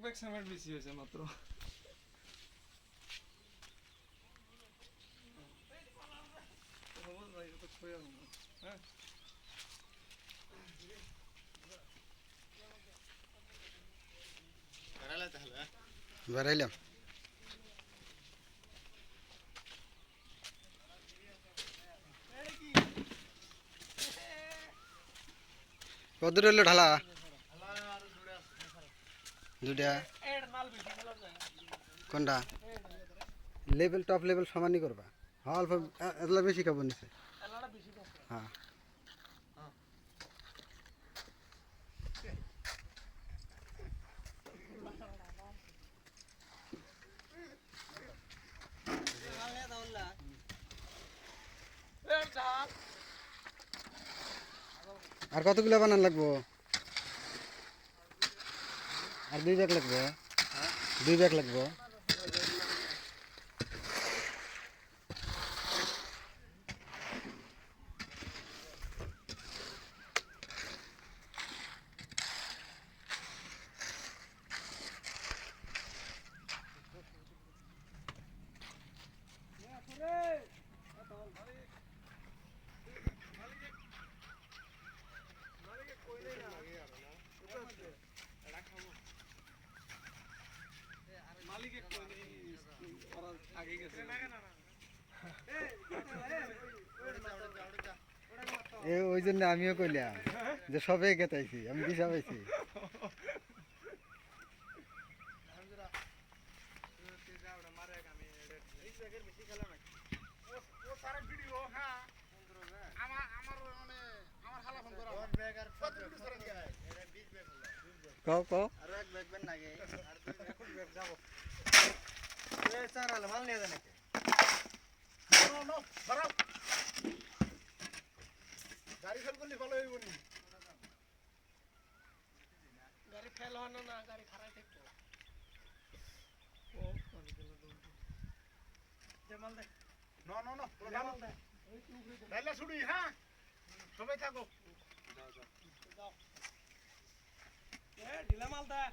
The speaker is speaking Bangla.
ব্যাগ সিমেন্ট বেশি হয়েছে মাত্র। হ্যাঁ বেড়াইলাম। কত রইল ঢালা? দুটা। কোনটা লেভেল টপ লেভেল সমানই করবা? হ্যাঁ অল্প এগুলো বেশি খাবো নিচে। হ্যাঁ আর কতগুলো বানান লাগবো? আর 2 ব্যাগ লাগবে? 2 ব্যাগ লাগবে। মালিকে ওরা আগে গেছে। ওই জন্য আমিও কইলাম যে সবে গেতাইছি, আমি দিশা পাইছি। কও কও গাড়ি ফেল করলে ভালো হইব নি? গাড়ি ফেল হয় না, গাড়ি খারাপ থাকতো। হ্যাঁ সবাই থাকো। ঢিলা মাল দে।